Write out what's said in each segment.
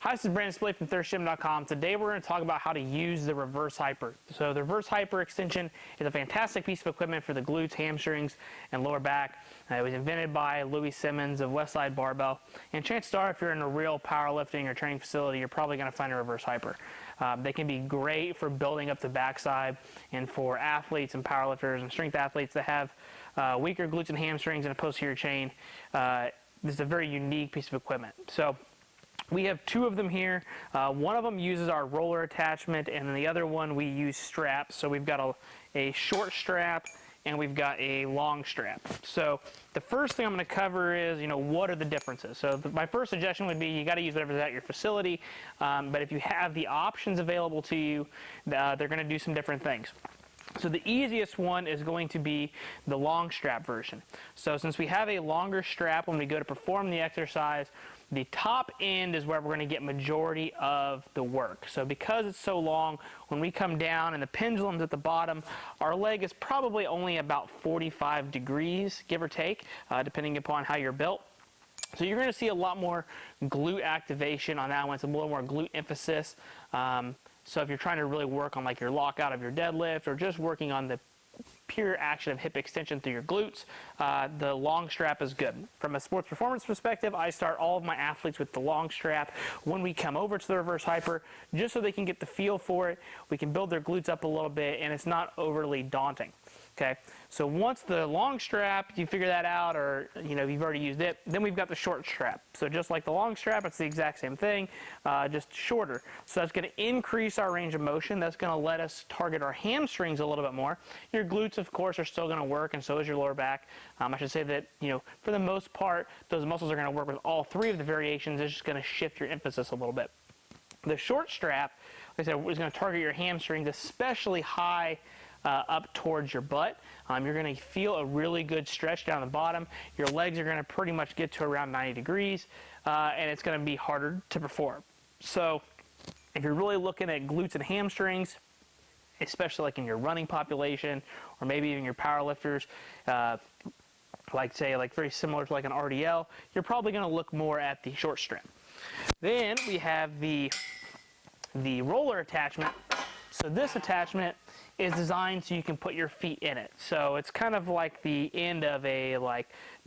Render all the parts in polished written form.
Hi, this is Brandon Splay from ThirstGym.com. Today we're going to talk about how to use the reverse hyper. So the reverse hyper extension is a fantastic piece of equipment for the glutes, hamstrings, and lower back. It was invented by Louis Simmons of Westside Barbell. And chances are, if you're in a real powerlifting or training facility, you're probably going to find a reverse hyper. They can be great for building up the backside, and for athletes and powerlifters and strength athletes that have weaker glutes and hamstrings and a posterior chain. This is a very unique piece of equipment. So we have two of them here. One of them uses our roller attachment, and then the other one we use straps. So we've got a short strap and we've got a long strap. So the first thing I'm going to cover is, what are the differences? So my first suggestion would be you got to use whatever's at your facility, but if you have the options available to you, they're going to do some different things. So the easiest one is going to be the long strap version. So since we have a longer strap when we go to perform the exercise, the top end is where we're going to get majority of the work. So because it's so long, when we come down and the pendulum's at the bottom, our leg is probably only about 45 degrees, give or take, depending upon how you're built. So you're going to see a lot more glute activation on that one. It's a little more glute emphasis. So if you're trying to really work on like your lockout of your deadlift, or just working on the pure action of hip extension through your glutes, the long strap is good. From a sports performance perspective, I start all of my athletes with the long strap when we come over to the reverse hyper, just so they can get the feel for it. We can build their glutes up a little bit, and it's not overly daunting. Okay, so once the long strap, you figure that out, or you've already used it, then we've got the short strap. So just like the long strap, it's the exact same thing, just shorter. So that's going to increase our range of motion. That's going to let us target our hamstrings a little bit more. Your glutes, of course, are still going to work, and so is your lower back. I should say that, for the most part, those muscles are going to work with all three of the variations. It's just going to shift your emphasis a little bit. The short strap, like I said, is going to target your hamstrings, especially high up towards your butt. You're going to feel a really good stretch down the bottom. Your legs are going to pretty much get to around 90 degrees, and it's going to be harder to perform. So if you're really looking at glutes and hamstrings, especially like in your running population, or maybe even your powerlifters, like very similar to like an RDL, you're probably going to look more at the short strap. Then we have the roller attachment. So this attachment is designed so you can put your feet in it. So it's kind of like the end of a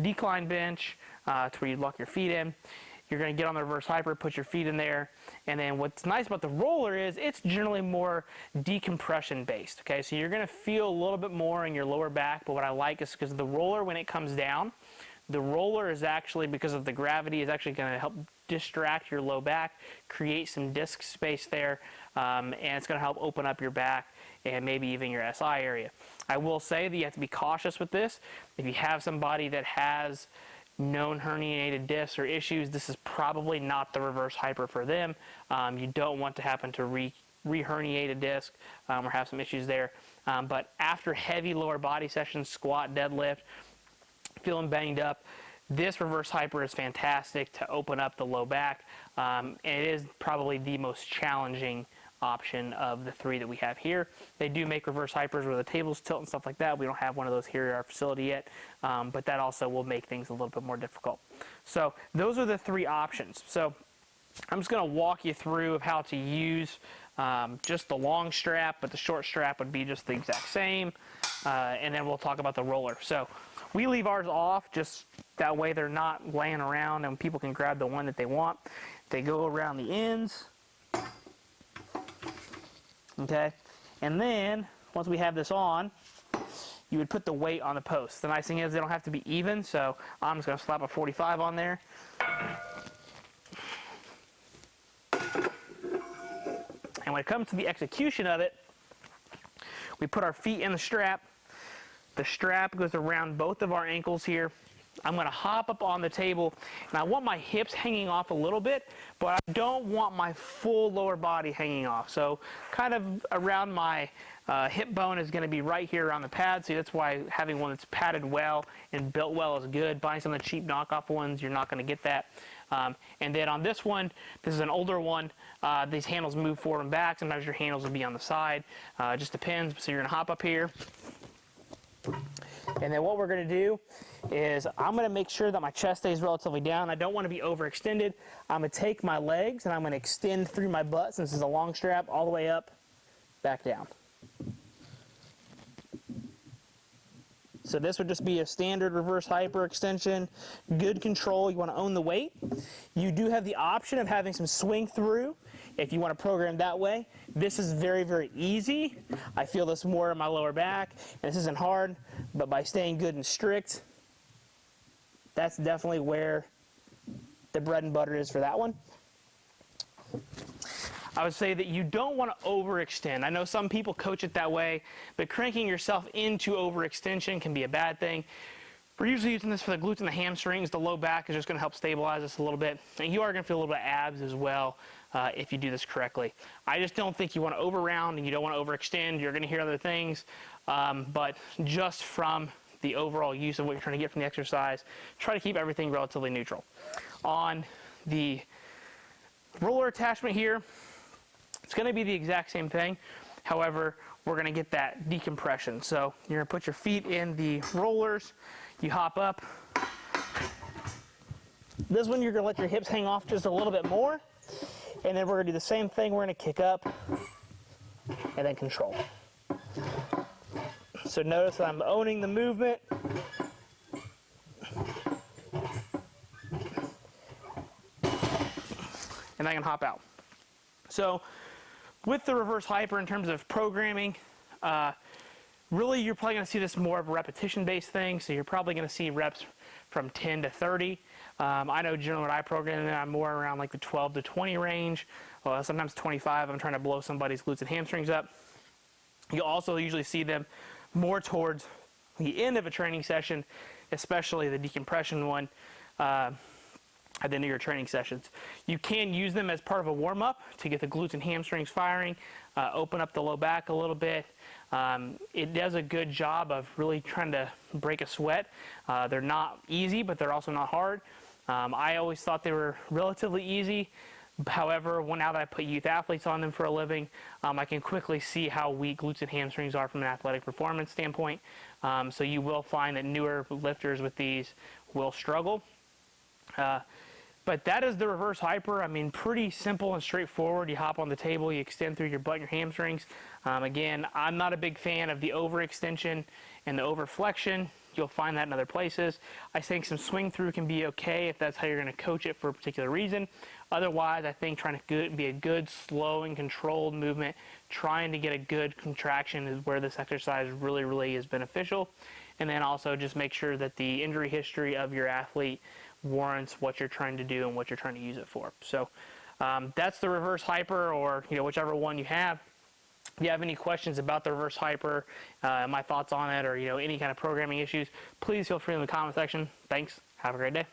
decline bench, to where you lock your feet in. You're going to get on the reverse hyper, put your feet in there, and then what's nice about the roller is it's generally more decompression based. Okay, so you're going to feel a little bit more in your lower back, but what I like is because the roller, when it comes down, the roller is actually, because of the gravity, is actually going to help distract your low back, create some disc space there, and it's going to help open up your back and maybe even your SI area. I will say that you have to be cautious with this. If you have somebody that has known herniated discs or issues, this is probably not the reverse hyper for them. You don't want to happen to re-herniate a disc or have some issues there. But after heavy lower body sessions, squat, deadlift, feeling banged up, this reverse hyper is fantastic to open up the low back, and it is probably the most challenging option of the three that we have here. They do make reverse hypers where the tables tilt and stuff like that. We don't have one of those here at our facility yet, but that also will make things a little bit more difficult. So those are the three options. So I'm just going to walk you through of how to use just the long strap, but the short strap would be just the exact same, and then we'll talk about the roller. So we leave ours off, just that way they're not laying around and people can grab the one that they want. They go around the ends. Okay, and then once we have this on, you would put the weight on the post. The nice thing is they don't have to be even, so I'm just going to slap a 45 on there. And when it comes to the execution of it, we put our feet in the strap. The strap goes around both of our ankles here. I'm going to hop up on the table, and I want my hips hanging off a little bit, but I don't want my full lower body hanging off. So kind of around my hip bone is going to be right here around the pad. See, that's why having one that's padded well and built well is good. Buying some of the cheap knockoff ones, you're not going to get that. And then on this one, this is an older one, these handles move forward and back. Sometimes your handles will be on the side. It just depends. So you're going to hop up here. And then what we're going to do is I'm going to make sure that my chest stays relatively down. I don't want to be overextended. I'm going to take my legs and I'm going to extend through my butt, since this is a long strap, all the way up, back down. So this would just be a standard reverse hyperextension. Good control. You want to own the weight. You do have the option of having some swing through if you want to program that way. This is very, very easy. I feel this more in my lower back, and this isn't hard, but by staying good and strict, that's definitely where the bread and butter is for that one. I would say that you don't want to overextend. I know some people coach it that way, but cranking yourself into overextension can be a bad thing. We're usually using this for the glutes and the hamstrings. The low back is just going to help stabilize us a little bit. And you are going to feel a little bit of abs as well if you do this correctly. I just don't think you want to over-round and you don't want to overextend. You're going to hear other things. But just from the overall use of what you're trying to get from the exercise, try to keep everything relatively neutral. On the roller attachment here, it's going to be the exact same thing. However, we're going to get that decompression. So you're going to put your feet in the rollers. You hop up. This one, you're going to let your hips hang off just a little bit more. And then we're going to do the same thing. We're going to kick up and then control. So notice that I'm owning the movement. And I can hop out. So with the reverse hyper, in terms of programming, really you're probably going to see this more of a repetition-based thing. So you're probably going to see reps from 10 to 30. I know generally when I program it, I'm more around like the 12 to 20 range. Sometimes 25. I'm trying to blow somebody's glutes and hamstrings up. You'll also usually see them more towards the end of a training session, especially the decompression one. At the end of your training sessions. You can use them as part of a warm-up to get the glutes and hamstrings firing, open up the low back a little bit. It does a good job of really trying to break a sweat. They're not easy, but they're also not hard. I always thought they were relatively easy. However, now that I put youth athletes on them for a living, I can quickly see how weak glutes and hamstrings are from an athletic performance standpoint. So you will find that newer lifters with these will struggle. But that is the reverse hyper. I mean, pretty simple and straightforward. You hop on the table, you extend through your butt and your hamstrings. Again, I'm not a big fan of the overextension and the overflexion. You'll find that in other places. I think some swing through can be okay if that's how you're going to coach it for a particular reason. Otherwise, I think trying to be a good, slow, and controlled movement, trying to get a good contraction is where this exercise really, really is beneficial. And then also just make sure that the injury history of your athlete warrants what you're trying to do and what you're trying to use it for. So that's the reverse hyper, or whichever one you have. If you have any questions about the reverse hyper, my thoughts on it, or any kind of programming issues, please feel free in the comment section. Thanks. Have a great day.